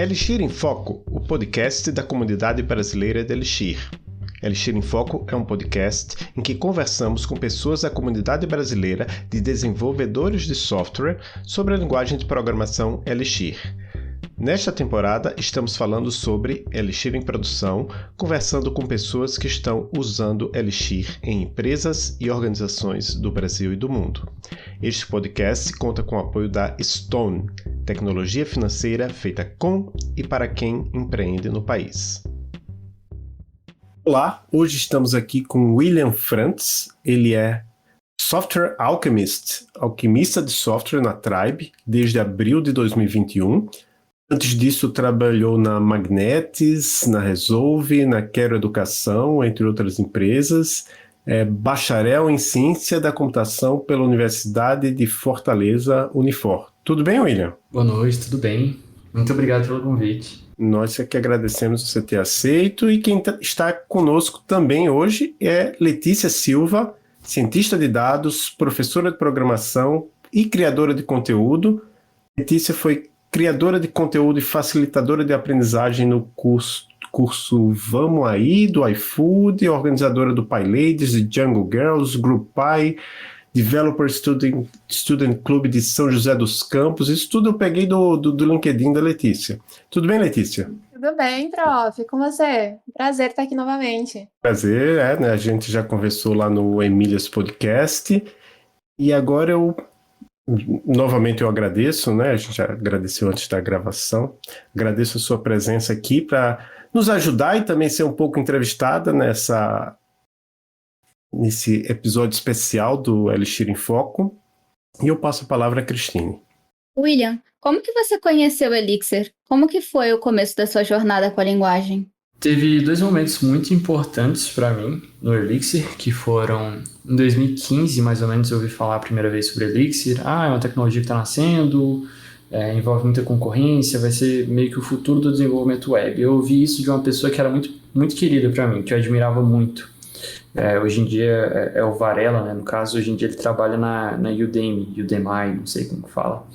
Elixir em Foco, o podcast da comunidade brasileira de Elixir. Elixir em Foco é um podcast em que conversamos com pessoas da comunidade brasileira de desenvolvedores de software sobre a linguagem de programação Elixir. Nesta temporada, estamos falando sobre Elixir em produção, conversando com pessoas que estão usando Elixir em empresas e organizações do Brasil e do mundo. Este podcast conta com o apoio da Stone, tecnologia financeira feita com e para quem empreende no país. Olá, hoje estamos aqui com William Frantz. Ele é Software Alchemist, alquimista de software na Tribe, desde abril de 2021. Antes disso, trabalhou na Magnetis, na Resolve, na Quero Educação, entre outras empresas. É bacharel em Ciência da Computação pela Universidade de Fortaleza, Unifor. Tudo bem, William? Boa noite, tudo bem. Muito obrigado pelo convite. Nós é que agradecemos você ter aceito. E quem está conosco também hoje é Letícia Silva, cientista de dados, professora de programação e criadora de conteúdo. Letícia foi criadora de conteúdo e facilitadora de aprendizagem no curso Vamos Aí, do iFood, organizadora do PyLadies, de Jungle Girls, Group Pi, Developer Student Club de São José dos Campos. Isso tudo eu peguei do LinkedIn da Letícia. Tudo bem, Letícia? Tudo bem, prof. Com você? Prazer estar aqui novamente. Prazer, né? A gente já conversou lá no Emílias Podcast. E agora novamente eu agradeço, né? A gente já agradeceu antes da gravação. Agradeço a sua presença aqui para nos ajudar e também ser um pouco entrevistada nesse episódio especial do Elixir em Foco. E eu passo a palavra a Cristine. William, como que você conheceu o Elixir? Como que foi o começo da sua jornada com a linguagem? Teve dois momentos muito importantes para mim no Elixir, que foram em 2015, mais ou menos, eu ouvi falar a primeira vez sobre Elixir. É uma tecnologia que está nascendo, envolve muita concorrência, vai ser meio que o futuro do desenvolvimento web. Eu ouvi isso de uma pessoa que era muito, muito querida para mim, que eu admirava muito. Hoje em dia é o Varela, né? No caso, hoje em dia ele trabalha na Udemy, não sei como que fala.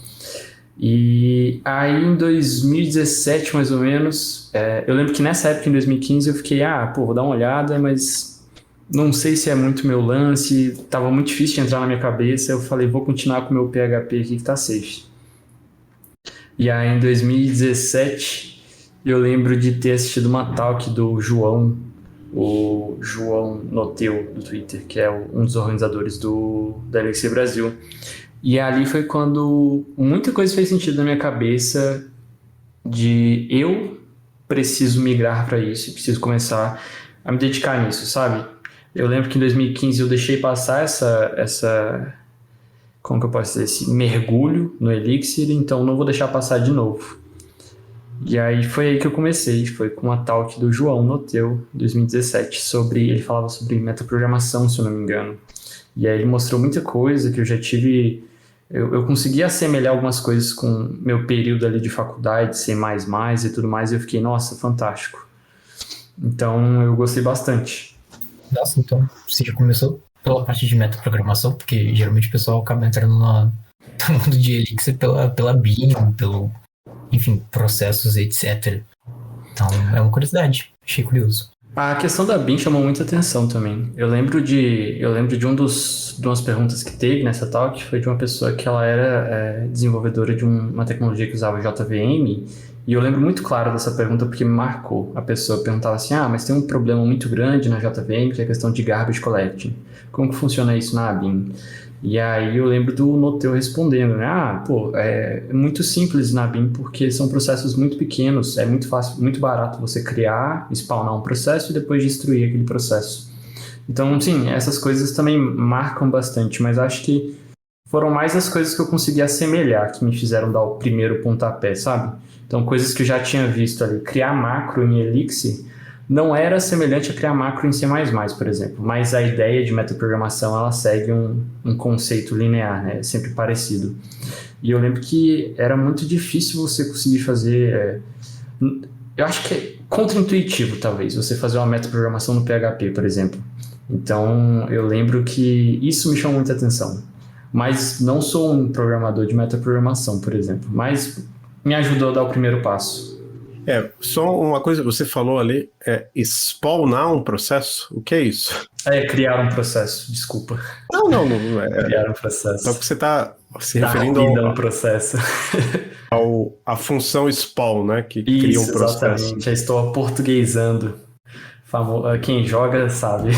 E aí em 2017, mais ou menos, eu lembro que nessa época, em 2015, eu fiquei, vou dar uma olhada, mas não sei se é muito meu lance, tava muito difícil de entrar na minha cabeça, eu falei, vou continuar com o meu PHP aqui que tá safe. E aí em 2017, eu lembro de ter assistido uma talk do João, o João Noteu, do Twitter, que é um dos organizadores da Elixir Brasil. E ali foi quando muita coisa fez sentido na minha cabeça de eu preciso migrar para isso, preciso começar a me dedicar nisso, sabe? Eu lembro que em 2015 eu deixei passar essa como que eu posso dizer, esse mergulho no Elixir, então não vou deixar passar de novo. E aí foi aí que eu comecei, foi com a talk do João Noteu, em 2017, ele falava sobre metaprogramação, se eu não me engano. E aí ele mostrou muita coisa que eu já tive. Eu consegui assemelhar algumas coisas com meu período ali de faculdade, C++ e tudo mais, e eu fiquei, nossa, fantástico. Então eu gostei bastante. Nossa, então você já começou pela parte de metaprogramação, porque geralmente o pessoal acaba entrando no mundo de Elixir pela BIM, enfim, processos, etc. Então é uma curiosidade, achei curioso. A questão da BIM chamou muita atenção também. Eu lembro de de umas perguntas que teve nessa talk, foi de uma pessoa que ela era desenvolvedora de uma tecnologia que usava JVM, e eu lembro muito claro dessa pergunta porque me marcou. A pessoa perguntava assim, mas tem um problema muito grande na JVM, que é a questão de garbage collecting. Como que funciona isso na BIM? E aí eu lembro do Noteu respondendo, né? É muito simples na BIM porque são processos muito pequenos, é muito fácil, muito barato você criar, spawnar um processo e depois destruir aquele processo. Então, sim, essas coisas também marcam bastante, mas acho que foram mais as coisas que eu consegui assemelhar que me fizeram dar o primeiro pontapé, sabe? Então, coisas que eu já tinha visto ali, criar macro em Elixir não era semelhante a criar macro em C++, por exemplo, mas a ideia de metaprogramação, ela segue um conceito linear, né? É sempre parecido. E eu lembro que era muito difícil você conseguir fazer... eu acho que é contra-intuitivo, talvez, você fazer uma metaprogramação no PHP, por exemplo. Então, eu lembro que isso me chamou muita atenção. Mas não sou um programador de metaprogramação, por exemplo, mas me ajudou a dar o primeiro passo. Só uma coisa, você falou ali, spawnar um processo? O que é isso? Criar um processo, desculpa. Não Criar um só processo. que você está se Dar referindo vida a um processo. à função spawn, né? Que Isso, cria um processo. exatamente. Já estou aportuguesando. Quem joga sabe.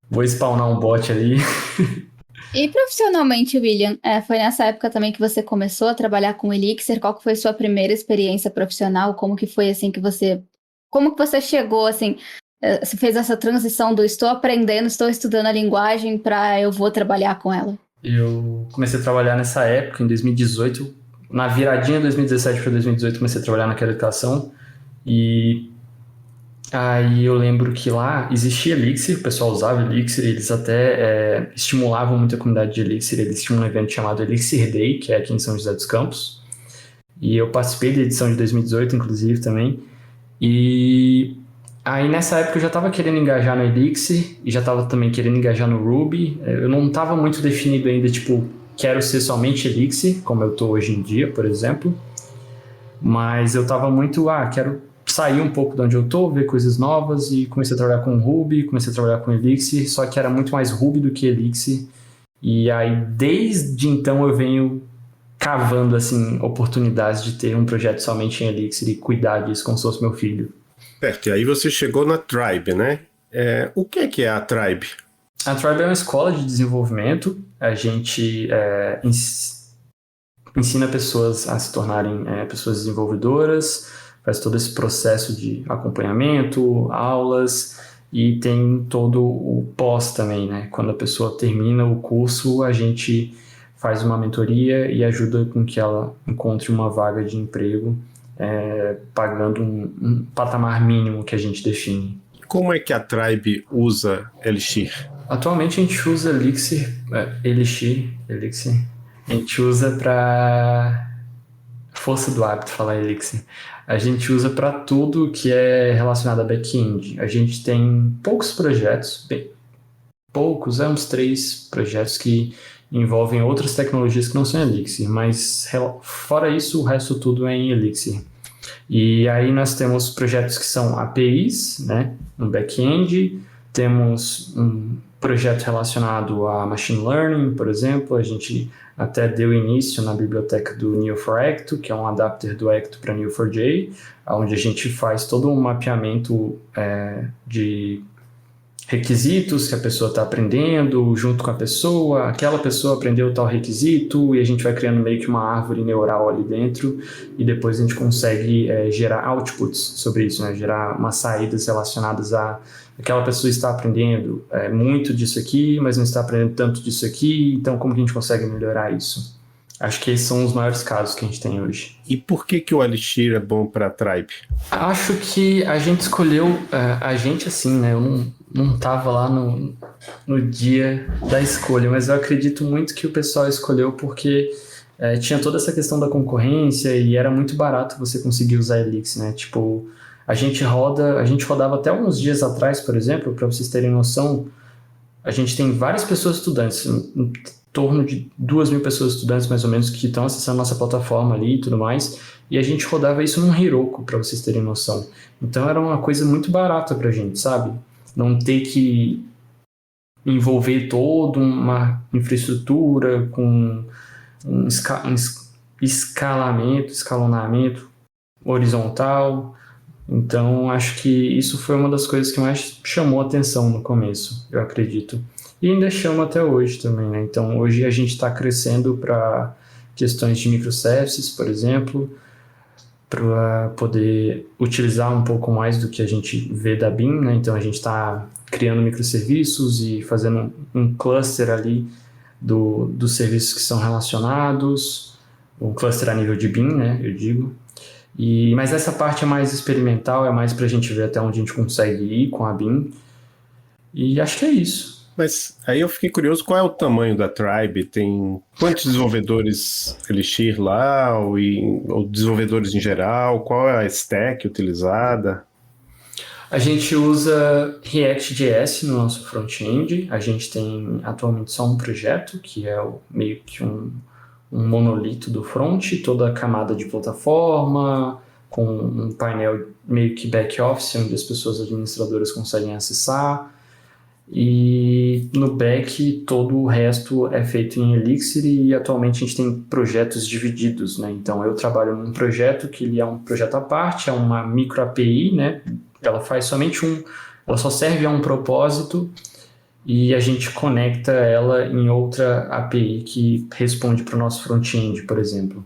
Vou spawnar um bot ali. E profissionalmente, William, foi nessa época também que você começou a trabalhar com Elixir? Qual que foi sua primeira experiência profissional? Como que foi assim como que você chegou assim, você fez essa transição do estou aprendendo, estou estudando a linguagem para eu vou trabalhar com ela? Eu comecei a trabalhar nessa época, em 2018, na viradinha de 2017 para 2018, comecei a trabalhar naquela educação e aí eu lembro que lá existia Elixir, o pessoal usava Elixir, eles até estimulavam muito a comunidade de Elixir, eles tinham um evento chamado Elixir Day, que é aqui em São José dos Campos, e eu participei da edição de 2018, inclusive, também, e aí nessa época eu já estava querendo engajar no Elixir, e já estava também querendo engajar no Ruby, eu não estava muito definido ainda, tipo, quero ser somente Elixir, como eu estou hoje em dia, por exemplo, mas eu estava muito, quero saí um pouco de onde eu tô, ver coisas novas e comecei a trabalhar com Ruby, comecei a trabalhar com Elixir, só que era muito mais Ruby do que Elixir. E aí, desde então, eu venho cavando, assim, oportunidades de ter um projeto somente em Elixir e cuidar disso como se fosse meu filho. Certo, e aí você chegou na Tribe, né? O que é a Tribe? A Tribe é uma escola de desenvolvimento. A gente ensina pessoas a se tornarem pessoas desenvolvedoras, faz todo esse processo de acompanhamento, aulas e tem todo o pós também, né? Quando a pessoa termina o curso, a gente faz uma mentoria e ajuda com que ela encontre uma vaga de emprego, pagando um patamar mínimo que a gente define. Como é que a Tribe usa Elixir? Atualmente a gente usa Elixir. A gente usa para força do hábito falar Elixir. A gente usa para tudo que é relacionado a back-end. A gente tem poucos projetos, uns 3 projetos que envolvem outras tecnologias que não são Elixir, mas fora isso, o resto tudo é em Elixir. E aí nós temos projetos que são APIs, né, no back-end, temos um projeto relacionado a Machine Learning, por exemplo, a gente até deu início na biblioteca do Neo4j, que é um adapter do Ecto para Neo4j, onde a gente faz todo um mapeamento de requisitos que a pessoa está aprendendo, junto com a pessoa, aquela pessoa aprendeu tal requisito, e a gente vai criando meio que uma árvore neural ali dentro, e depois a gente consegue gerar outputs sobre isso, né? Gerar umas saídas relacionadas a aquela pessoa está aprendendo muito disso aqui, mas não está aprendendo tanto disso aqui, então como que a gente consegue melhorar isso? Acho que esses são os maiores casos que a gente tem hoje. E por que o Elixir é bom para a Tribe? Acho que a gente escolheu, a gente assim, né? Eu não estava lá no dia da escolha, mas eu acredito muito que o pessoal escolheu porque tinha toda essa questão da concorrência e era muito barato você conseguir usar Elixir, né? Tipo, a gente rodava até alguns dias atrás, por exemplo, para vocês terem noção, a gente tem várias pessoas estudantes, em torno de 2.000 pessoas estudantes mais ou menos que estão acessando nossa plataforma ali e tudo mais, e a gente rodava isso num Heroku, para vocês terem noção. Então era uma coisa muito barata pra gente, sabe? Não ter que envolver toda uma infraestrutura com um escalonamento horizontal. Então, acho que isso foi uma das coisas que mais chamou a atenção no começo, eu acredito. E ainda chama até hoje também, né? Então, hoje a gente está crescendo para questões de microservices, por exemplo, para poder utilizar um pouco mais do que a gente vê da BIM, né? Então, a gente está criando microserviços e fazendo um cluster ali dos serviços que são relacionados, um cluster a nível de BIM, né? Eu digo. Mas essa parte é mais experimental, é mais para a gente ver até onde a gente consegue ir com a BIM. E acho que é isso. Mas aí eu fiquei curioso, qual é o tamanho da Tribe? Tem quantos desenvolvedores Elixir lá, ou desenvolvedores em geral? Qual é a stack utilizada? A gente usa React.js no nosso front-end. A gente tem atualmente só um projeto, que é meio que um monolito do front, toda a camada de plataforma, com um painel meio que back-office, onde as pessoas administradoras conseguem acessar. E no back, todo o resto é feito em Elixir e atualmente a gente tem projetos divididos, né? Então eu trabalho num projeto que ele é um projeto à parte, é uma micro API, né? Ela faz somente ela só serve a um propósito e a gente conecta ela em outra API que responde para o nosso front-end, por exemplo.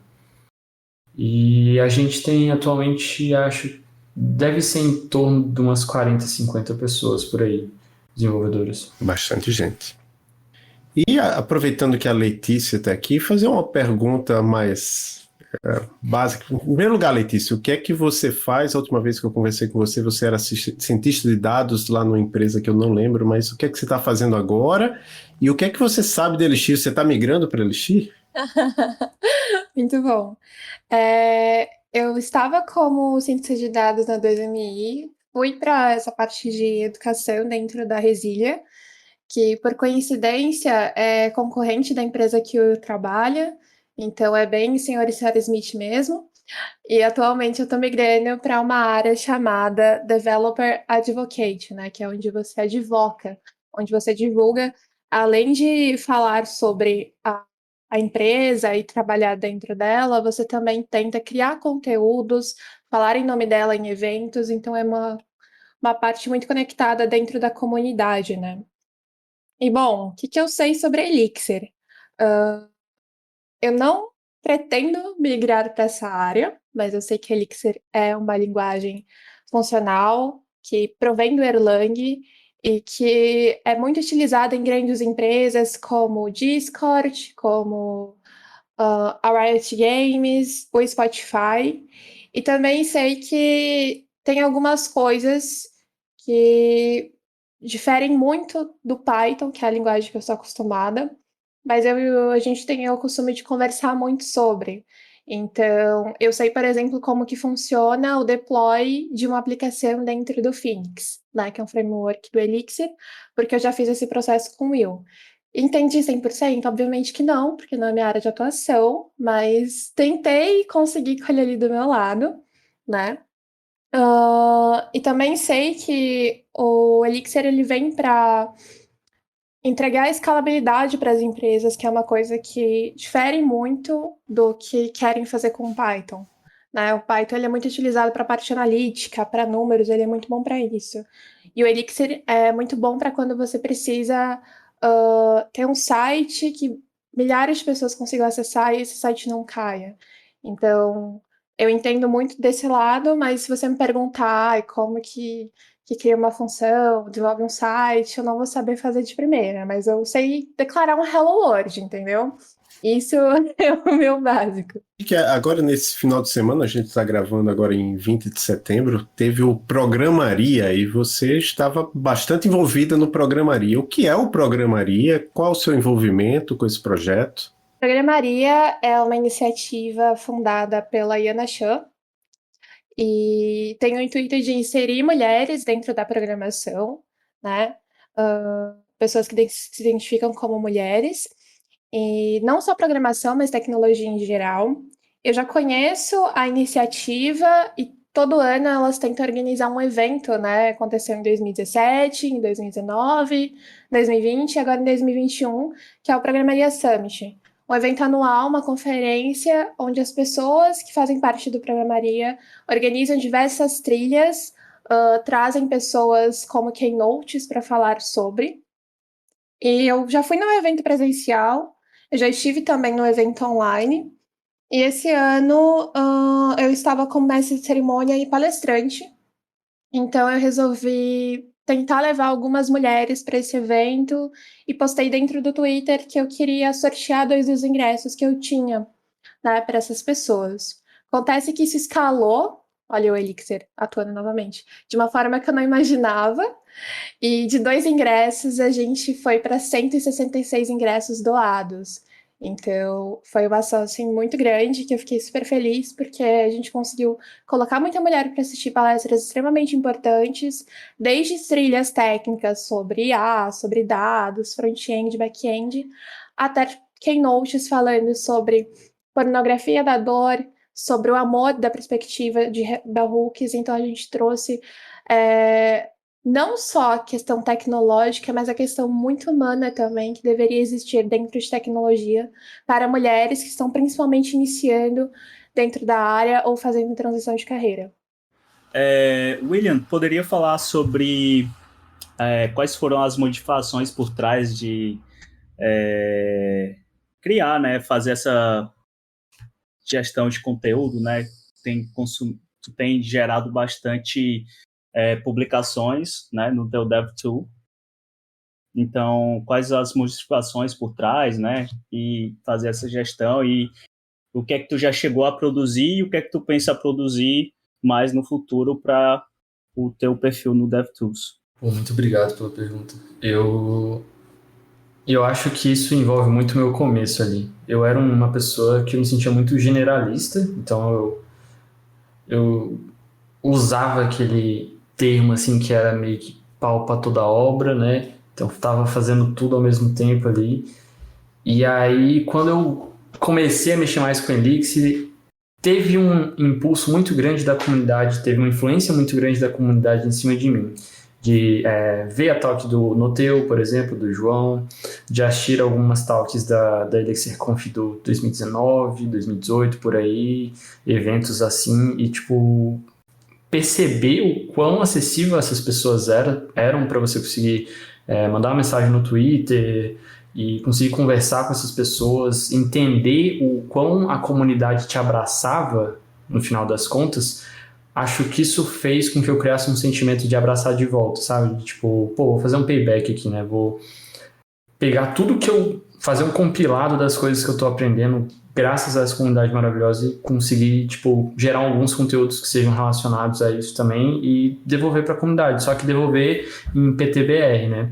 E a gente tem atualmente, acho, deve ser em torno de umas 40, 50 pessoas por aí, desenvolvedores. Bastante gente. E aproveitando que a Letícia está aqui, fazer uma pergunta mais básica. Em primeiro lugar, Letícia, o que é que você faz? A última vez que eu conversei com você, você era cientista de dados lá numa empresa que eu não lembro, mas o que é que você está fazendo agora? E o que é que você sabe de Elixir? Você está migrando para Elixir? Muito bom. Eu estava como cientista de dados na 2MI, fui para essa parte de educação dentro da Resília, que por coincidência é concorrente da empresa que eu trabalho, então é bem senhor e senhora Smith mesmo. E atualmente eu estou migrando para uma área chamada Developer Advocate, né, que é onde você advoca, onde você divulga, além de falar sobre a empresa e trabalhar dentro dela, você também tenta criar conteúdos, falar em nome dela em eventos, então é uma parte muito conectada dentro da comunidade, né? E bom, o que eu sei sobre Elixir? Eu não pretendo migrar para essa área, mas eu sei que Elixir é uma linguagem funcional que provém do Erlang e que é muito utilizada em grandes empresas como o Discord, como a Riot Games, o Spotify. E também sei que tem algumas coisas que diferem muito do Python, que é a linguagem que eu sou acostumada, mas a gente tem o costume de conversar muito sobre. Então, eu sei, por exemplo, como que funciona o deploy de uma aplicação dentro do Phoenix, né, que é um framework do Elixir, porque eu já fiz esse processo com o Will. Entendi 100%? Obviamente que não, porque não é minha área de atuação, mas tentei conseguir colher ali do meu lado, né? E também sei que o Elixir ele vem para entregar escalabilidade para as empresas, que é uma coisa que difere muito do que querem fazer com o Python. Né? O Python ele é muito utilizado para a parte analítica, para números, ele é muito bom para isso. E o Elixir é muito bom para quando você precisa ter um site que milhares de pessoas consigam acessar e esse site não caia. Então, eu entendo muito desse lado, mas se você me perguntar como que cria uma função, desenvolve um site, eu não vou saber fazer de primeira, mas eu sei declarar um Hello World, entendeu? Isso é o meu básico. E que agora, nesse final de semana, a gente está gravando agora em 20 de setembro, teve o Programaria e você estava bastante envolvida no Programaria. O que é o Programaria? Qual o seu envolvimento com esse projeto? Programaria é uma iniciativa fundada pela Yana Chan e tem o intuito de inserir mulheres dentro da programação, né? Pessoas que se identificam como mulheres, e não só programação, mas tecnologia em geral. Eu já conheço a iniciativa e todo ano elas tentam organizar um evento, né? Aconteceu em 2017, em 2019, 2020 e agora em 2021, que é o Programaria Summit. Um evento anual, uma conferência onde as pessoas que fazem parte do Programaria organizam diversas trilhas, trazem pessoas como keynotes para falar sobre. E eu já fui num evento presencial, eu já estive também no evento online. E esse ano eu estava como mestre de cerimônia e palestrante. Então eu resolvi tentar levar algumas mulheres para esse evento e postei dentro do Twitter que eu queria sortear 2 dos ingressos que eu tinha, né, para essas pessoas. Acontece que isso escalou, olha o Elixir atuando novamente, de uma forma que eu não imaginava. E de 2 ingressos, a gente foi para 166 ingressos doados. Então, foi uma ação assim, muito grande, que eu fiquei super feliz, porque a gente conseguiu colocar muita mulher para assistir palestras extremamente importantes, desde trilhas técnicas sobre IA, sobre dados, front-end, back-end, até keynotes falando sobre pornografia da dor, sobre o amor da perspectiva de Bell Hooks, então a gente trouxe não só a questão tecnológica, mas a questão muito humana também, que deveria existir dentro de tecnologia para mulheres que estão principalmente iniciando dentro da área ou fazendo transição de carreira. William, poderia falar sobre quais foram as motivações por trás de criar, né, fazer essa gestão de conteúdo, né? Tu tem gerado bastante publicações, né, no teu DevTool. Então, quais as motivações por trás, né? E fazer essa gestão e o que é que tu já chegou a produzir e o que é que tu pensa produzir mais no futuro para o teu perfil no DevTools? Muito obrigado pela pergunta. Eu acho que isso envolve muito o meu começo ali. Eu era uma pessoa que eu me sentia muito generalista, então eu usava aquele termo assim que era meio que pau para toda obra, né? Então estava fazendo tudo ao mesmo tempo ali. E aí, quando eu comecei a mexer mais com Elixir, teve um impulso muito grande da comunidade, teve uma influência muito grande da comunidade em cima de mim. De ver a talk do Noteu, por exemplo, do João, de assistir algumas talks da Elixir Conf do 2019, 2018, por aí, eventos assim, e tipo, perceber o quão acessível essas pessoas eram para você conseguir mandar uma mensagem no Twitter e conseguir conversar com essas pessoas, entender o quão a comunidade te abraçava no final das contas. Acho que isso fez com que eu criasse um sentimento de abraçar de volta, sabe? Tipo, pô, vou fazer um payback aqui, né? Vou pegar tudo que fazer um compilado das coisas que eu tô aprendendo graças a essa comunidade maravilhosa e conseguir, tipo, gerar alguns conteúdos que sejam relacionados a isso também e devolver para a comunidade, só que devolver em PTBR, né?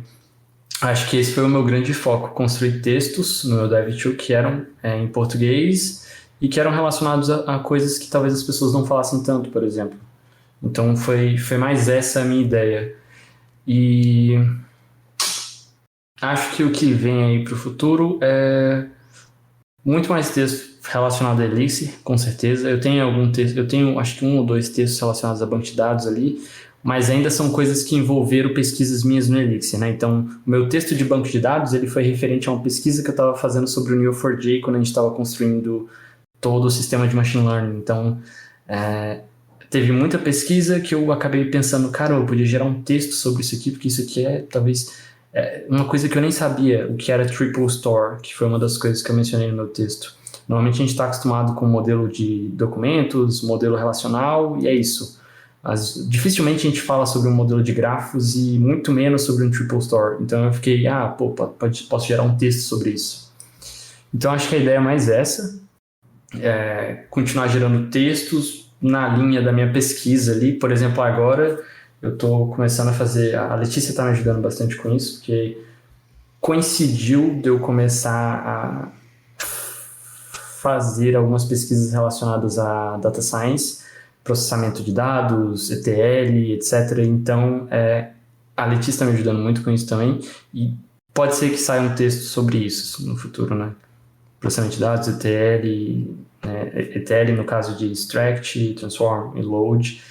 Acho que esse foi o meu grande foco, construir textos no meu DevTool que eram em português e que eram relacionados a coisas que talvez as pessoas não falassem tanto, por exemplo. Então foi mais essa a minha ideia. E acho que o que vem aí para o futuro é muito mais texto relacionado a Elixir, com certeza. Eu tenho acho que 1 ou 2 textos relacionados a banco de dados ali, mas ainda são coisas que envolveram pesquisas minhas no Elixir, né? Então, o meu texto de banco de dados, ele foi referente a uma pesquisa que eu estava fazendo sobre o Neo4j quando a gente estava construindo todo o sistema de machine learning. Então, teve muita pesquisa que eu acabei pensando, cara, eu podia gerar um texto sobre isso aqui, porque isso aqui talvez uma coisa que eu nem sabia, o que era Triple Store, que foi uma das coisas que eu mencionei no meu texto. Normalmente a gente está acostumado com modelo de documentos, modelo relacional, e é isso. Dificilmente a gente fala sobre um modelo de grafos e muito menos sobre um Triple Store. Então eu fiquei, posso gerar um texto sobre isso. Então acho que a ideia é mais essa, continuar gerando textos na linha da minha pesquisa ali. Por exemplo, agora eu estou começando a fazer... A Letícia está me ajudando bastante com isso, porque coincidiu de eu começar a fazer algumas pesquisas relacionadas a Data Science, processamento de dados, ETL, etc. Então, a Letícia está me ajudando muito com isso também, e pode ser que saia um texto sobre isso no futuro, né? Processamento de dados, ETL, ETL no caso de Extract, Transform e Load,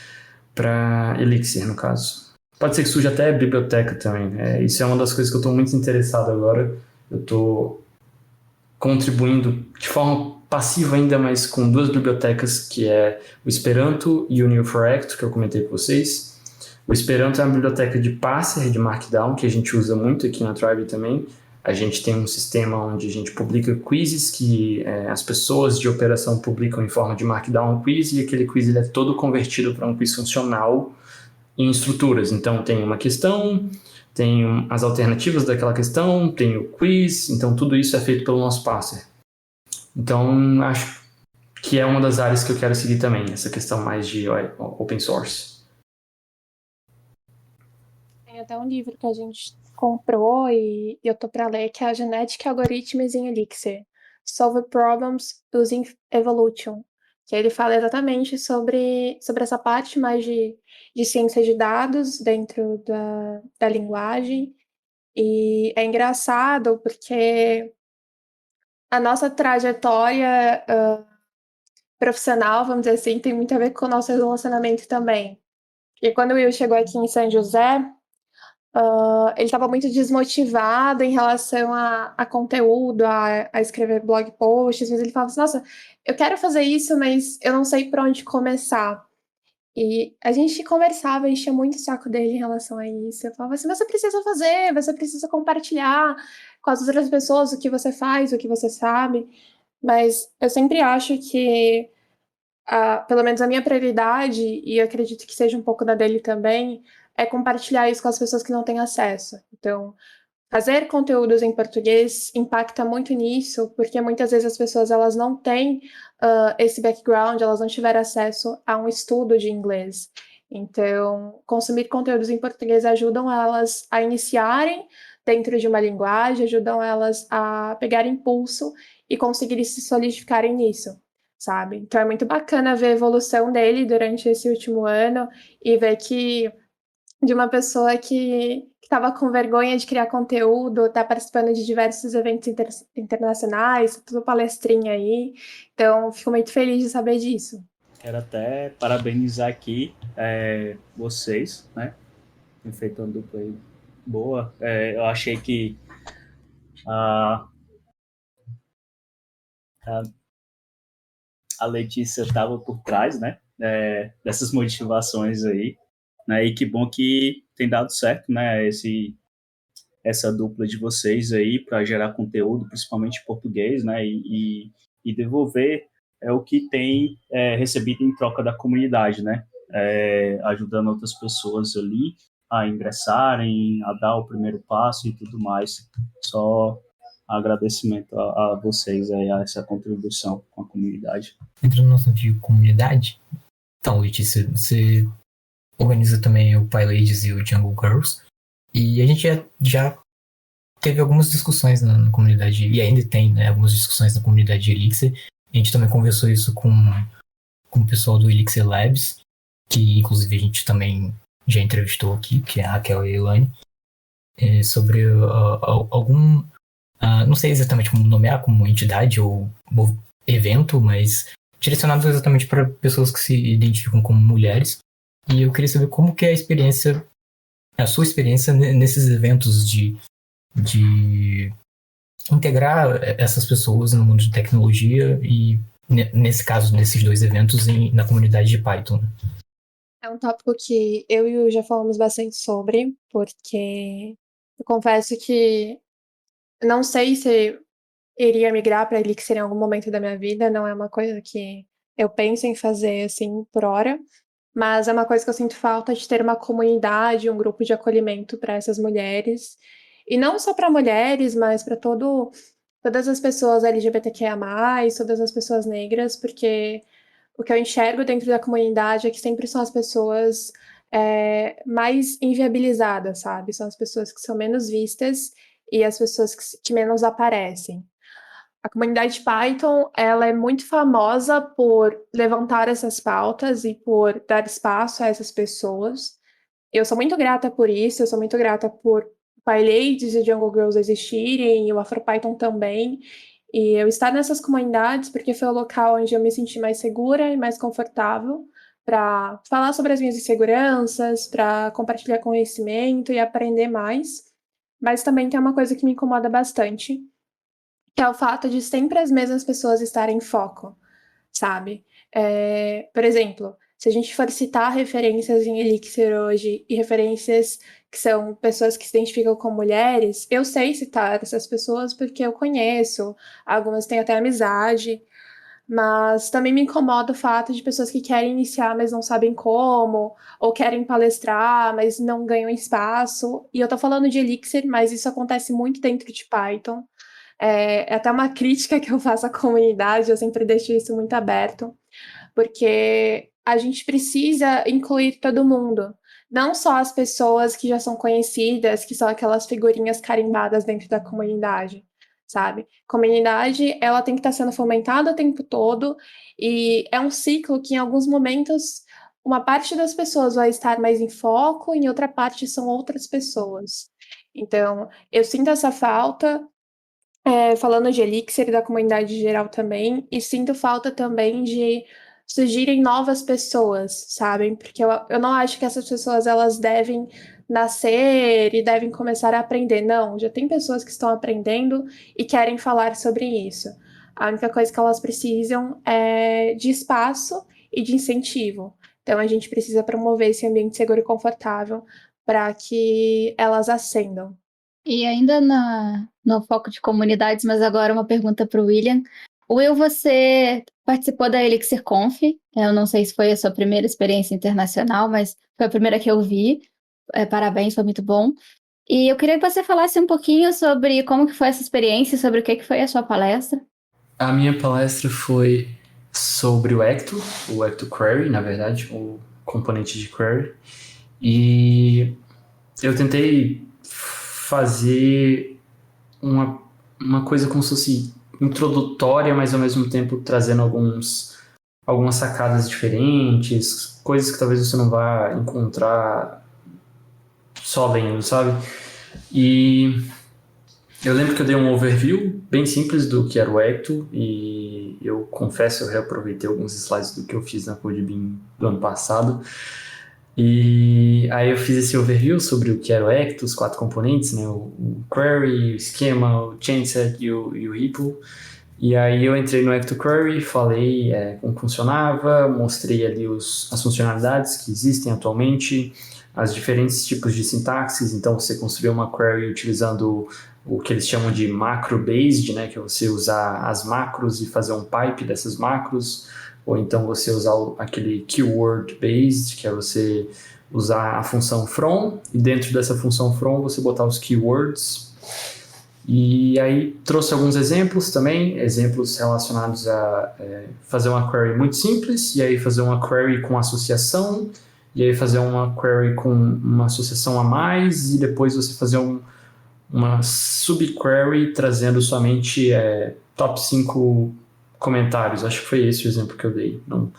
para Elixir, no caso. Pode ser que surja até biblioteca também. Isso é uma das coisas que eu estou muito interessado agora. Eu estou contribuindo de forma passiva ainda, mas com 2 bibliotecas, que é o Esperanto e o Neo4ect, que eu comentei com vocês. O Esperanto é uma biblioteca de parser de Markdown, que a gente usa muito aqui na Tribe também. A gente tem um sistema onde a gente publica quizzes que as pessoas de operação publicam em forma de Markdown quiz, e aquele quiz ele é todo convertido para um quiz funcional em estruturas. Então tem uma questão, tem as alternativas daquela questão, tem o quiz, então tudo isso é feito pelo nosso parser. Então acho que é uma das áreas que eu quero seguir também, essa questão mais de open source. Tem até um livro que a gente comprou e eu tô para ler, que é a Genetic Algorithms in Elixir, Solve Problems Using Evolution, que ele fala exatamente sobre essa parte mais de ciência de dados dentro da linguagem. E é engraçado porque a nossa trajetória profissional, vamos dizer assim, tem muito a ver com o nosso relacionamento também. E quando o Will chegou aqui em São José, ele estava muito desmotivado em relação a conteúdo, a escrever blog posts, mas ele falava assim, nossa, eu quero fazer isso, mas eu não sei por onde começar. E a gente conversava, enchia muito o saco dele em relação a isso. Eu falava assim, você precisa fazer, você precisa compartilhar com as outras pessoas o que você faz, o que você sabe. Mas eu sempre acho que, pelo menos a minha prioridade, e eu acredito que seja um pouco da dele também, é compartilhar isso com as pessoas que não têm acesso. Então, fazer conteúdos em português impacta muito nisso, porque muitas vezes as pessoas elas não têm esse background, elas não tiveram acesso a um estudo de inglês. Então, consumir conteúdos em português ajudam elas a iniciarem dentro de uma linguagem, ajudam elas a pegar impulso e conseguirem se solidificarem nisso, sabe? Então, é muito bacana ver a evolução dele durante esse último ano e ver que de uma pessoa que estava com vergonha de criar conteúdo, tá participando de diversos eventos internacionais, tudo palestrinha aí. Então, fico muito feliz de saber disso. Quero até parabenizar aqui vocês, né? Tem feito uma dupla aí boa. Eu achei que a, a, a Letícia estava por trás, né? Dessas motivações aí, né? E que bom que tem dado certo, né? Essa dupla de vocês aí para gerar conteúdo, principalmente em português, né? E devolver o que tem recebido em troca da comunidade, né? Ajudando outras pessoas ali a ingressarem, a dar o primeiro passo e tudo mais. Só agradecimento a vocês aí, a essa contribuição com a comunidade. Entrando no assunto de comunidade, então, Letícia, você organiza também o PyLadies e o Jungle Girls, e a gente já teve algumas discussões na comunidade, e ainda tem, né, algumas discussões na comunidade de Elixir. A gente também conversou isso com o pessoal do Elixir Labs, que inclusive a gente também já entrevistou aqui, que é a Raquel e a Elaine, sobre algum, não sei exatamente como nomear, como entidade ou evento, mas direcionados exatamente para pessoas que se identificam como mulheres. E eu queria saber como que é a sua experiência nesses eventos de integrar essas pessoas no mundo de tecnologia e, nesse caso, nesses dois eventos na comunidade de Python. É um tópico que eu e o já falamos bastante sobre, porque eu confesso que não sei se iria migrar para Elixir em algum momento da minha vida, não é uma coisa que eu penso em fazer assim por hora, mas é uma coisa que eu sinto falta de ter uma comunidade, um grupo de acolhimento para essas mulheres, e não só para mulheres, mas para todas as pessoas LGBTQIA+, todas as pessoas negras, porque o que eu enxergo dentro da comunidade é que sempre são as pessoas mais inviabilizadas, sabe? São as pessoas que são menos vistas e as pessoas que menos aparecem. A comunidade Python, ela é muito famosa por levantar essas pautas e por dar espaço a essas pessoas. Eu sou muito grata por isso, eu sou muito grata por PyLadies e Jungle Girls existirem, e o AfroPython também, e eu estar nessas comunidades porque foi o local onde eu me senti mais segura e mais confortável para falar sobre as minhas inseguranças, para compartilhar conhecimento e aprender mais. Mas também tem uma coisa que me incomoda bastante, que é o fato de sempre as mesmas pessoas estarem em foco, sabe? Por exemplo, se a gente for citar referências em Elixir hoje e referências que são pessoas que se identificam com mulheres, eu sei citar essas pessoas porque eu conheço, algumas têm até amizade, mas também me incomoda o fato de pessoas que querem iniciar, mas não sabem como, ou querem palestrar, mas não ganham espaço. E eu tô falando de Elixir, mas isso acontece muito dentro de Python. É até uma crítica que eu faço à comunidade, eu sempre deixo isso muito aberto, porque a gente precisa incluir todo mundo, não só as pessoas que já são conhecidas, que são aquelas figurinhas carimbadas dentro da comunidade, sabe? Comunidade, ela tem que estar sendo fomentada o tempo todo, e é um ciclo que em alguns momentos uma parte das pessoas vai estar mais em foco, em outra parte são outras pessoas. Então, eu sinto essa falta. falando de Elixir e da comunidade geral também, e sinto falta também de surgirem novas pessoas, sabem? Porque eu não acho que essas pessoas elas devem nascer e devem começar a aprender. Não, já tem pessoas que estão aprendendo e querem falar sobre isso. A única coisa que elas precisam é de espaço e de incentivo. Então a gente precisa promover esse ambiente seguro e confortável para que elas ascendam. E ainda no foco de comunidades, mas agora uma pergunta para o William. Will, você participou da Elixir Conf. Eu não sei se foi a sua primeira experiência internacional, mas foi a primeira que eu vi. Parabéns, foi muito bom. E eu queria que você falasse um pouquinho sobre como que foi essa experiência, sobre o que foi a sua palestra. A minha palestra foi sobre o Ecto Query, na verdade, o componente de query. E eu tentei fazer uma coisa como se fosse introdutória, mas ao mesmo tempo trazendo algumas sacadas diferentes, coisas que talvez você não vá encontrar só lendo, sabe? E eu lembro que eu dei um overview bem simples do que era o Ecto, e eu confesso, eu reaproveitei alguns slides do que eu fiz na CodeBeam do ano passado. E aí eu fiz esse overview sobre o que era o Ecto, os 4 componentes, né? O query, o esquema, o chainset e o REPL. E aí eu entrei no Ecto Query, falei como funcionava, mostrei ali as funcionalidades que existem atualmente, as diferentes tipos de sintaxes. Então você construiu uma query utilizando o que eles chamam de macro-based, né? Que é você usar as macros e fazer um pipe dessas macros. Ou então você usar aquele keyword-based, que é você usar a função from, e dentro dessa função from você botar os keywords. E aí trouxe alguns exemplos também, exemplos relacionados a fazer uma query muito simples, e aí fazer uma query com associação, e aí fazer uma query com uma associação a mais, e depois você fazer uma subquery trazendo somente top 5 comentários. Acho que foi esse o exemplo que eu dei, não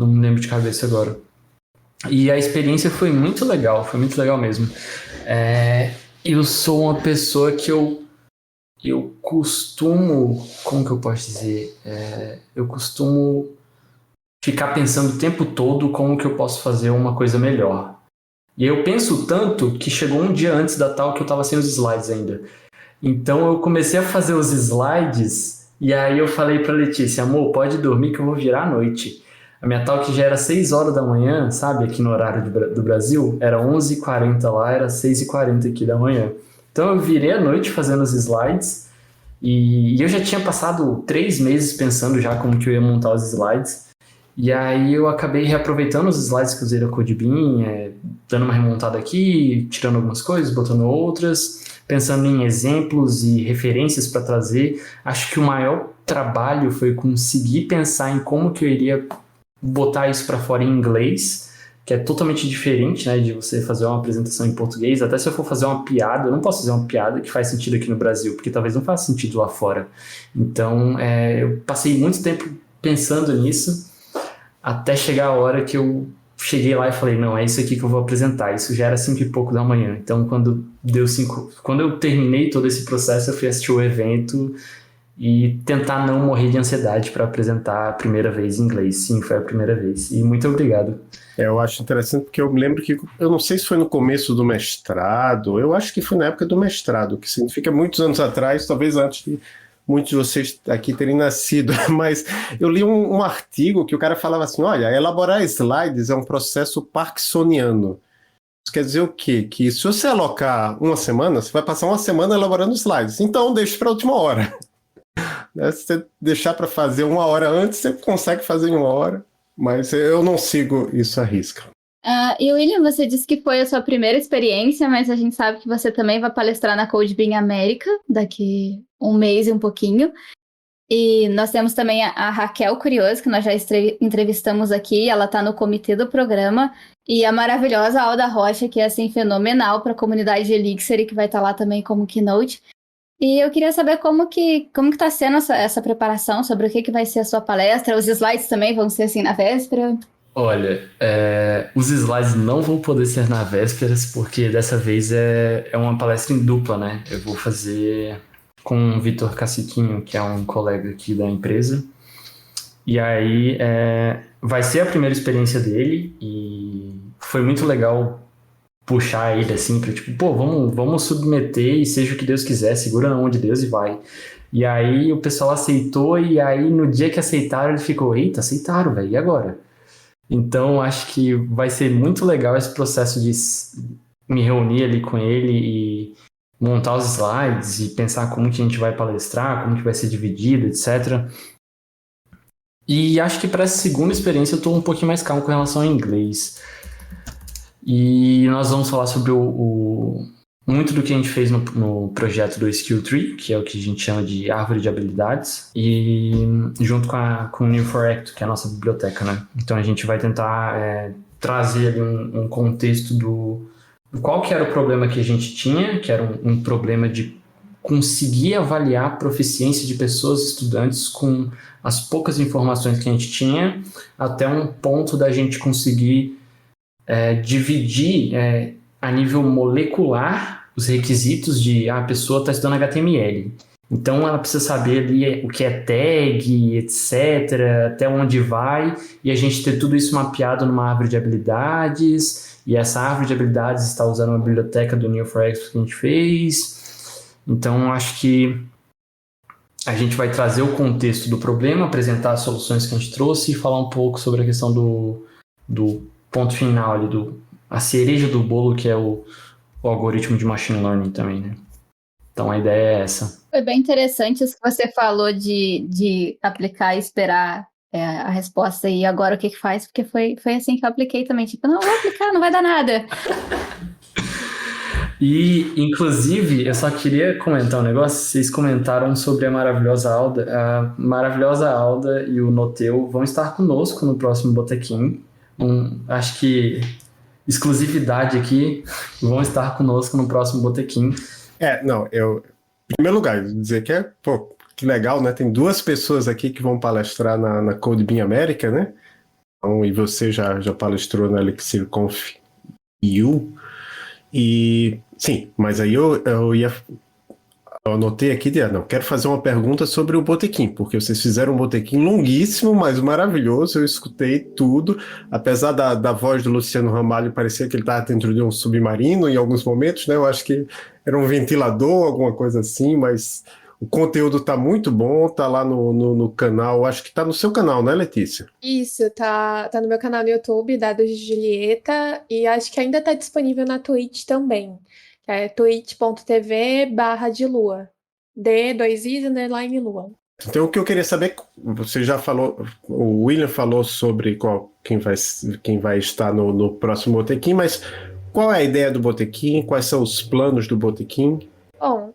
me lembro de cabeça agora. E a experiência foi muito legal mesmo. Eu sou uma pessoa que eu costumo, como que eu posso dizer, eu costumo ficar pensando o tempo todo como que eu posso fazer uma coisa melhor. E eu penso tanto que chegou um dia antes da tal que eu estava sem os slides ainda. Então eu comecei a fazer os slides. E aí eu falei pra Letícia, amor, pode dormir que eu vou virar à noite. A minha talk já era 6 horas da manhã, sabe, aqui no horário do Brasil, era 11h40 lá, era 6h40 aqui da manhã. Então eu virei à noite fazendo os slides, e eu já tinha passado 3 meses pensando já como que eu ia montar os slides, e aí eu acabei reaproveitando os slides que eu usei da CodeBeam, dando uma remontada aqui, tirando algumas coisas, botando outras, pensando em exemplos e referências para trazer. Acho que o maior trabalho foi conseguir pensar em como que eu iria botar isso para fora em inglês, que é totalmente diferente, né, de você fazer uma apresentação em português. Até se eu for fazer uma piada, eu não posso fazer uma piada que faz sentido aqui no Brasil, porque talvez não faça sentido lá fora. Então, eu passei muito tempo pensando nisso, até chegar a hora que eu cheguei lá e falei, não, é isso aqui que eu vou apresentar. Isso já era 5h pouco da manhã. Então, quando eu terminei todo esse processo, eu fui assistir o evento e tentar não morrer de ansiedade para apresentar a primeira vez em inglês. Sim, foi a primeira vez. E muito obrigado. Eu acho interessante porque eu me lembro que, eu não sei se foi no começo do mestrado, eu acho que foi na época do mestrado, que significa muitos anos atrás, talvez antes de muitos de vocês aqui terem nascido, mas eu li um artigo que o cara falava assim, olha, elaborar slides é um processo parkinsoniano. Isso quer dizer o quê? Que se você alocar uma semana, você vai passar uma semana elaborando slides. Então, deixe para a última hora. Se você deixar para fazer 1 hora antes, você consegue fazer em 1 hora. Mas eu não sigo isso à risca. E William, você disse que foi a sua primeira experiência, mas a gente sabe que você também vai palestrar na CodeBeam América daqui 1 mês e um pouquinho. E nós temos também a Raquel Curioso, que nós já entrevistamos aqui, ela está no comitê do programa, e a maravilhosa Alda Rocha, que é assim fenomenal para a comunidade de Elixir e que vai estar lá também como keynote. E eu queria saber como que está sendo essa preparação, sobre o que vai ser a sua palestra. Os slides também vão ser assim na véspera? Olha, os slides não vão poder ser na véspera, porque dessa vez é uma palestra em dupla, né? Eu vou fazer com o Vitor Caciquinho, que é um colega aqui da empresa. E aí vai ser a primeira experiência dele e foi muito legal puxar ele assim pra tipo, pô, vamos submeter e seja o que Deus quiser, segura na mão de Deus e vai. E aí o pessoal aceitou e aí no dia que aceitaram ele ficou, eita, aceitaram, velho, e agora? Então acho que vai ser muito legal esse processo de me reunir ali com ele e montar os slides e pensar como que a gente vai palestrar, como que vai ser dividido, etc. E acho que para essa segunda experiência eu estou um pouquinho mais calmo com relação ao inglês. E nós vamos falar sobre muito do que a gente fez no projeto do Skill Tree, que é o que a gente chama de árvore de habilidades, e junto com o New4Act, que é a nossa biblioteca, né? Então a gente vai tentar trazer ali um contexto do qual que era o problema que a gente tinha, que era um problema de conseguir avaliar a proficiência de pessoas estudantes com as poucas informações que a gente tinha, até um ponto da gente conseguir dividir a nível molecular os requisitos de a pessoa está estudando HTML. Então ela precisa saber ali o que é tag, etc., até onde vai, e a gente ter tudo isso mapeado numa árvore de habilidades, e essa árvore de habilidades está usando uma biblioteca do New4Act que a gente fez. Então acho que a gente vai trazer o contexto do problema, apresentar as soluções que a gente trouxe e falar um pouco sobre a questão do ponto final ali, a cereja do bolo, que é o algoritmo de machine learning também, né? Então a ideia é essa. Foi bem interessante isso que você falou de aplicar e esperar a resposta e agora o que faz, porque foi assim que eu apliquei também, tipo, não, vou aplicar, não vai dar nada. E, inclusive, eu só queria comentar um negócio. Vocês comentaram sobre a maravilhosa Alda. A maravilhosa Alda e o Noteu vão estar conosco no próximo Botequim. Acho que exclusividade aqui, vão estar conosco no próximo Botequim. Em primeiro lugar, dizer que que legal, né? Tem 2 pessoas aqui que vão palestrar na CodeBeam América, né? Então, e você já palestrou na Elixir Conf EU. E sim, mas aí eu anotei aqui, quero fazer uma pergunta sobre o Botequim, porque vocês fizeram um Botequim longuíssimo, mas maravilhoso, eu escutei tudo, apesar da voz do Luciano Ramalho parecia que ele estava dentro de um submarino em alguns momentos, né? Eu acho que era um ventilador, alguma coisa assim, mas o conteúdo está muito bom, está lá no canal, acho que está no seu canal, né, Letícia? Isso, tá no meu canal no YouTube, Dados de Julieta, e acho que ainda tá disponível na Twitch também, que é twitch.tv/Dilua, D2is_Lua. Então o que eu queria saber, você já falou, o William falou sobre quem vai estar no próximo Botequim, mas qual é a ideia do Botequim, quais são os planos do Botequim? Bom,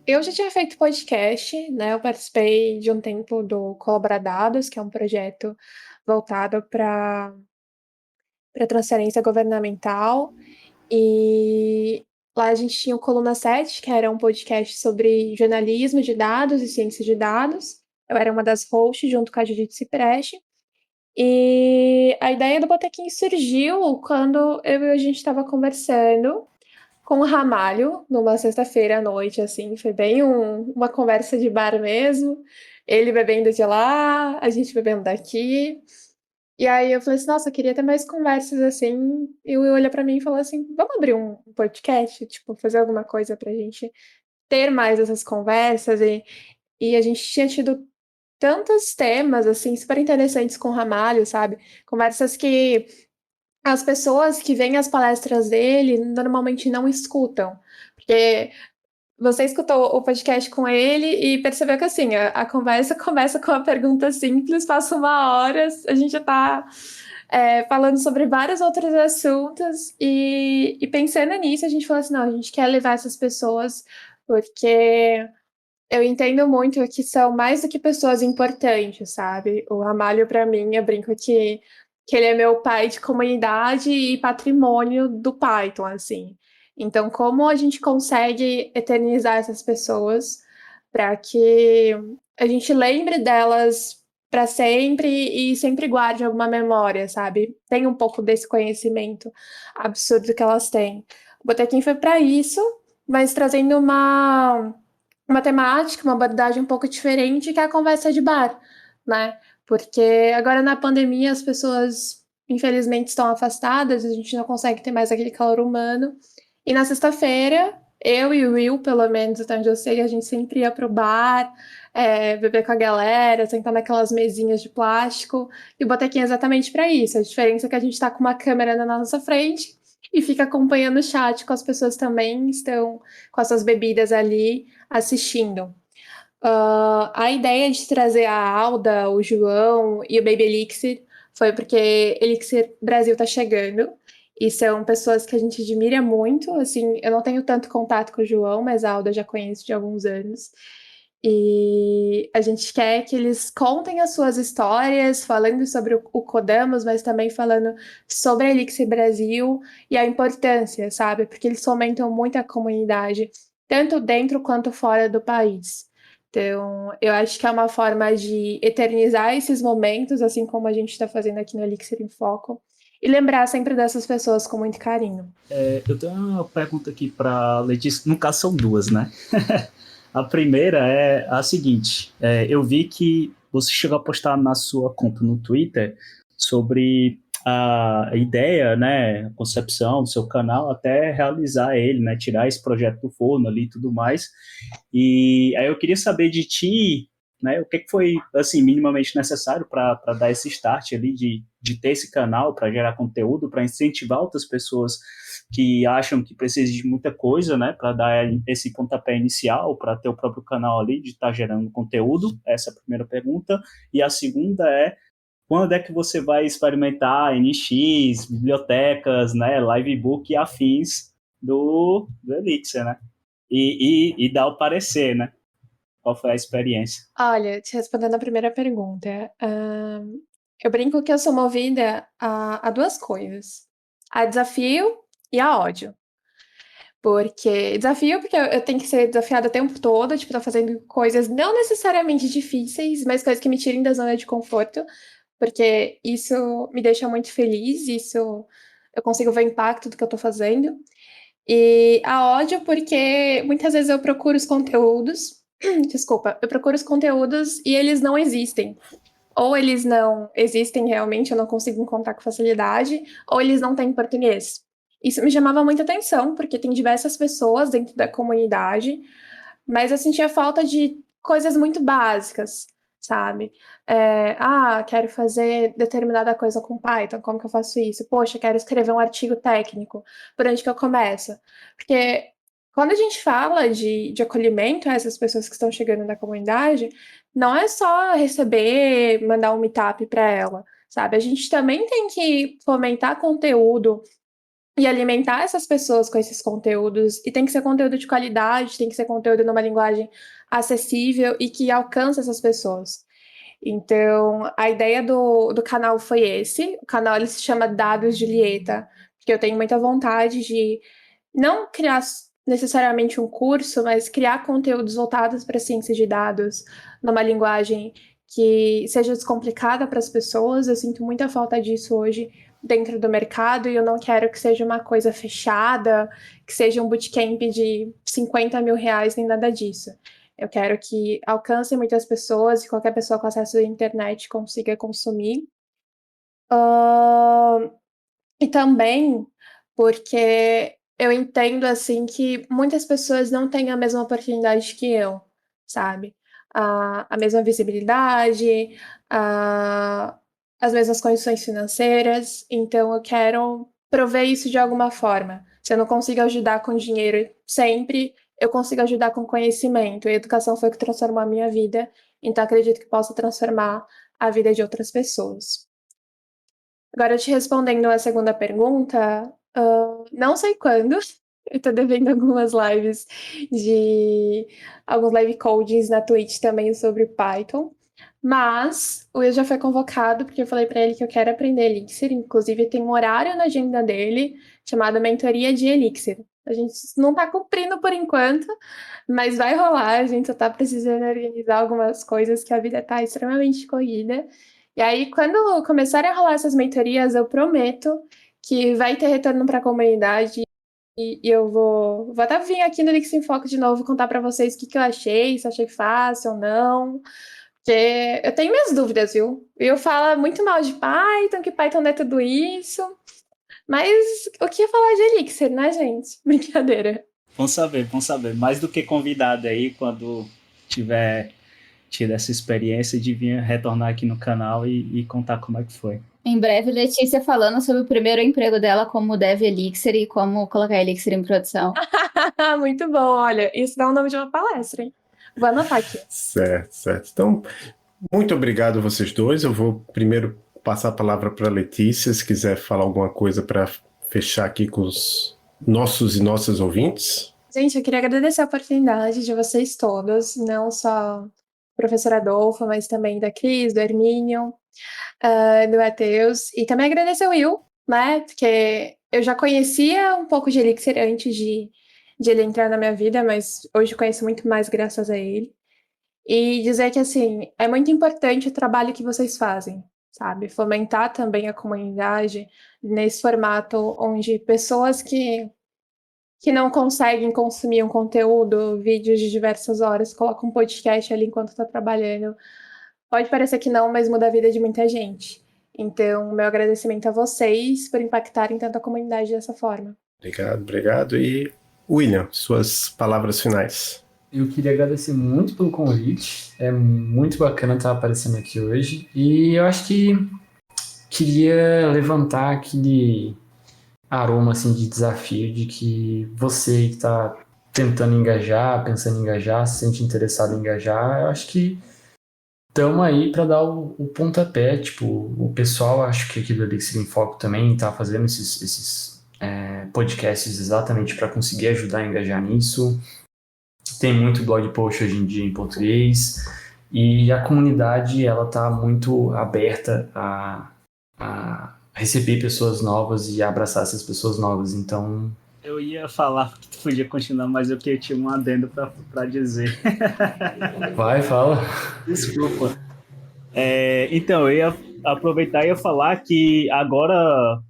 eu já tinha feito podcast, né? Eu participei de um tempo do Colaboradados, que é um projeto voltado para transferência governamental. E lá a gente tinha o Coluna 7, que era um podcast sobre jornalismo de dados e ciência de dados. Eu era uma das hosts, junto com a Judith Cipreste. E a ideia do Botequim surgiu quando eu e a gente estava conversando com o Ramalho, numa sexta-feira à noite, assim, foi bem uma conversa de bar mesmo, ele bebendo de lá, a gente bebendo daqui, e aí eu falei assim, nossa, eu queria ter mais conversas assim, e o Will olhou pra mim e falou assim, vamos abrir um podcast, tipo, fazer alguma coisa pra gente ter mais essas conversas, e a gente tinha tido tantos temas, assim, super interessantes com o Ramalho, sabe, conversas que as pessoas que veem as palestras dele normalmente não escutam, porque você escutou o podcast com ele e percebeu que assim, a conversa começa com uma pergunta simples, passa 1 hora, a gente já está falando sobre vários outros assuntos e pensando nisso, a gente falou assim, não, a gente quer levar essas pessoas porque eu entendo muito que são mais do que pessoas importantes, sabe? O Ramalho, para mim, eu brinco que ele é meu pai de comunidade e patrimônio do Python, assim. Então, como a gente consegue eternizar essas pessoas para que a gente lembre delas para sempre e sempre guarde alguma memória, sabe? Tem um pouco desse conhecimento absurdo que elas têm. O Botequim foi para isso, mas trazendo uma uma temática, uma abordagem um pouco diferente, que é a conversa de bar, né? Porque agora na pandemia as pessoas, infelizmente, estão afastadas, a gente não consegue ter mais aquele calor humano. E na sexta-feira, eu e o Will, pelo menos até onde eu sei, a gente sempre ia pro bar, beber com a galera, sentar naquelas mesinhas de plástico. E o botequim é exatamente para isso. A diferença é que a gente tá com uma câmera na nossa frente e fica acompanhando o chat com as pessoas também estão com as suas bebidas ali assistindo. A ideia de trazer a Alda, o João e o Baby Elixir foi porque Elixir Brasil tá chegando e são pessoas que a gente admira muito. Assim, eu não tenho tanto contato com o João, mas a Alda eu já conheço de alguns anos. E a gente quer que eles contem as suas histórias, falando sobre o Codamos, mas também falando sobre a Elixir Brasil e a importância, sabe? Porque eles fomentam muito a comunidade, tanto dentro quanto fora do país. Então, eu acho que é uma forma de eternizar esses momentos, assim como a gente está fazendo aqui no Elixir em Foco, e lembrar sempre dessas pessoas com muito carinho. Eu tenho uma pergunta aqui para Letícia, no caso são duas, né? A primeira é a seguinte, eu vi que você chegou a postar na sua conta no Twitter sobre a ideia, né, a concepção do seu canal, até realizar ele, né, tirar esse projeto do forno ali e tudo mais. E aí eu queria saber de ti, né, o que foi, assim, minimamente necessário para dar esse start ali de ter esse canal, para gerar conteúdo, para incentivar outras pessoas que acham que precisa de muita coisa, né, para dar esse pontapé inicial, para ter o próprio canal ali, de estar gerando conteúdo. Essa é a primeira pergunta. E a segunda é, quando é que você vai experimentar NX, bibliotecas, né, livebook e afins do Elixir, né? E dar o parecer, né? Qual foi a experiência? Olha, te respondendo a primeira pergunta, eu brinco que eu sou movida a duas coisas: a desafio e a ódio. Porque desafio, porque eu tenho que ser desafiada o tempo todo, tipo, tá fazendo coisas não necessariamente difíceis, mas coisas que me tirem da zona de conforto, porque isso me deixa muito feliz, isso eu consigo ver o impacto do que eu tô fazendo. E a ódio, porque muitas vezes eu procuro os conteúdos, desculpa, eu procuro os conteúdos e eles não existem. Ou eles não existem realmente, eu não consigo encontrar com facilidade, ou eles não têm em português. Isso me chamava muita atenção, porque tem diversas pessoas dentro da comunidade, mas eu sentia falta de coisas muito básicas, sabe? Quero fazer determinada coisa com Python, como que eu faço isso? Poxa, quero escrever um artigo técnico, por onde que eu começo? Porque quando a gente fala de acolhimento a essas pessoas que estão chegando na comunidade, não é só receber, mandar um meetup para ela, sabe? A gente também tem que fomentar conteúdo e alimentar essas pessoas com esses conteúdos. E tem que ser conteúdo de qualidade, tem que ser conteúdo numa linguagem acessível e que alcance essas pessoas. Então, a ideia do canal foi esse. O canal ele se chama Dados Julieta, porque eu tenho muita vontade de não criar necessariamente um curso, mas criar conteúdos voltados para ciência de dados, numa linguagem que seja descomplicada para as pessoas. Eu sinto muita falta disso hoje dentro do mercado e eu não quero que seja uma coisa fechada, que seja um bootcamp de 50 mil reais, nem nada disso. Eu quero que alcance muitas pessoas e qualquer pessoa com acesso à internet consiga consumir. E também porque eu entendo, assim, que muitas pessoas não têm a mesma oportunidade que eu, sabe? A mesma visibilidade, as mesmas condições financeiras, então eu quero prover isso de alguma forma. Se eu não consigo ajudar com dinheiro sempre, eu consigo ajudar com conhecimento. E a educação foi o que transformou a minha vida, então acredito que possa transformar a vida de outras pessoas. Agora, te respondendo a segunda pergunta, não sei quando. Eu tô devendo algumas lives de alguns live codings na Twitch também sobre Python. Mas o Will já foi convocado, porque eu falei pra ele que eu quero aprender Elixir. Inclusive, tem um horário na agenda dele chamado Mentoria de Elixir. A gente não tá cumprindo por enquanto, mas vai rolar. A gente só tá precisando organizar algumas coisas, que a vida tá extremamente corrida. E aí, quando começarem a rolar essas mentorias, eu prometo que vai ter retorno para a comunidade E eu vou até vir aqui no Elixir em Foco de novo contar para vocês o que eu achei, se eu achei fácil ou não. Porque eu tenho minhas dúvidas, viu? Eu falo muito mal de Python, que Python não é tudo isso. Mas o que ia falar de Elixir, né, gente? Brincadeira. Vamos saber. Mais do que convidado aí, quando tiver tido essa experiência, de vir retornar aqui no canal e contar como é que foi. Em breve, Letícia falando sobre o primeiro emprego dela como Dev Elixir e como colocar Elixir em produção. Muito bom, olha, isso dá o nome de uma palestra, hein? Vou anotar aqui. Certo. Então, muito obrigado a vocês dois. Eu vou primeiro passar a palavra para a Letícia, se quiser falar alguma coisa para fechar aqui com os nossos e nossas ouvintes. Gente, eu queria agradecer a oportunidade de vocês todos, não só do professor Adolfo, mas também da Cris, do Hermínio, do Matheus, e também agradecer o Will, né, porque eu já conhecia um pouco de Elixir antes de ele entrar na minha vida, mas hoje eu conheço muito mais graças a ele. E dizer que, assim, é muito importante o trabalho que vocês fazem, sabe? Fomentar também a comunidade nesse formato onde pessoas que não conseguem consumir um conteúdo, vídeos de diversas horas, colocam um podcast ali enquanto está trabalhando. Pode parecer que não, mas muda a vida de muita gente. Então, meu agradecimento a vocês por impactarem tanto a comunidade dessa forma. Obrigado. E William, suas palavras finais. Eu queria agradecer muito pelo convite. É muito bacana estar aparecendo aqui hoje. E eu acho que queria levantar aquele aroma assim, de desafio, de que você que está tentando engajar, pensando em engajar, se sente interessado em engajar, eu acho que estamos aí para dar o pontapé. Tipo, o pessoal, acho que aqui do Elixir em Foco também está fazendo esses podcasts exatamente para conseguir ajudar a engajar nisso. Tem muito blog post hoje em dia em português e a comunidade ela está muito aberta a receber pessoas novas e abraçar essas pessoas novas, então... Eu ia falar que tu podia continuar, mas eu tinha um adendo para dizer. Vai, fala. Desculpa. Então, eu ia aproveitar e ia falar que agora,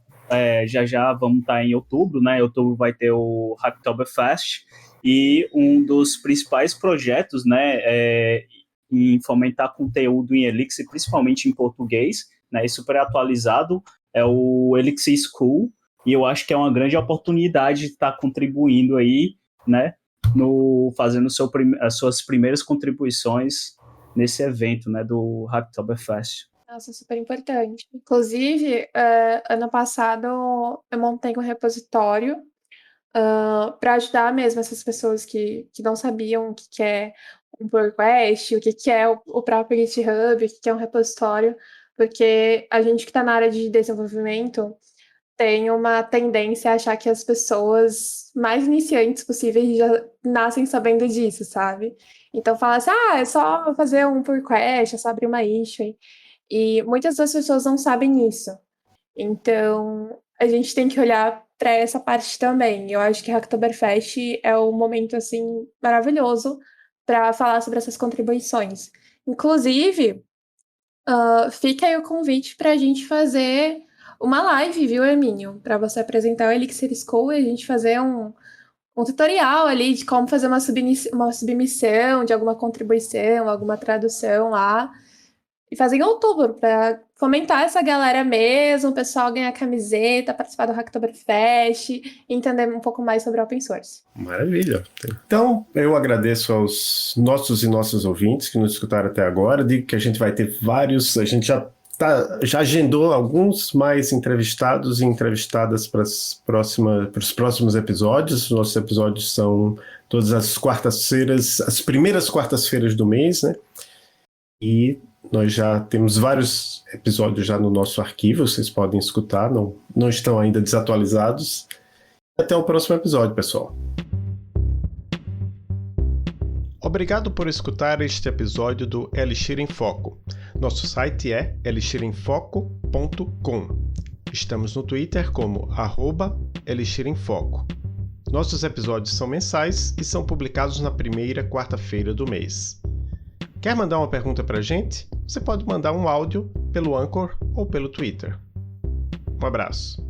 já vamos estar em outubro, né? Em outubro vai ter o Hacktoberfest, e um dos principais projetos, né, em fomentar conteúdo em Elixir, principalmente em português, né, e super atualizado, é o Elixir School, e eu acho que é uma grande oportunidade de estar contribuindo aí, né, fazendo as suas primeiras contribuições nesse evento, né, do Hacktoberfest. Nossa, super importante. Inclusive, ano passado eu montei um repositório para ajudar mesmo essas pessoas que não sabiam o que é um pull request, o que é o próprio GitHub, o que é um repositório, porque a gente que está na área de desenvolvimento tem uma tendência a achar que as pessoas mais iniciantes possíveis já nascem sabendo disso, sabe? Então fala assim, é só fazer um pull request, é só abrir uma issue. E muitas das pessoas não sabem isso. Então, a gente tem que olhar para essa parte também. Eu acho que a Hacktoberfest é um momento, assim, maravilhoso para falar sobre essas contribuições. Inclusive, fica aí o convite para a gente fazer uma live, viu, Hermínio? Para você apresentar o Elixir School e a gente fazer um tutorial ali de como fazer uma submissão de alguma contribuição, alguma tradução lá. E fazer em outubro, para fomentar essa galera mesmo, o pessoal ganhar camiseta, participar do Hacktoberfest e entender um pouco mais sobre open source. Maravilha. Então, eu agradeço aos nossos e nossas ouvintes que nos escutaram até agora. Digo que a gente vai ter vários, a gente já agendou alguns mais entrevistados e entrevistadas para os próximos episódios. Os nossos episódios são todas as quartas-feiras, as primeiras quartas-feiras do mês, né? E nós já temos vários episódios já no nosso arquivo, vocês podem escutar, não estão ainda desatualizados. Até o próximo episódio, pessoal. Obrigado por escutar este episódio do Elixir em Foco. Nosso site é elixirenfoco.com. Estamos no Twitter como @elixirenfoco. Nossos episódios são mensais e são publicados na primeira quarta-feira do mês. Quer mandar uma pergunta para a gente? Você pode mandar um áudio pelo Anchor ou pelo Twitter. Um abraço.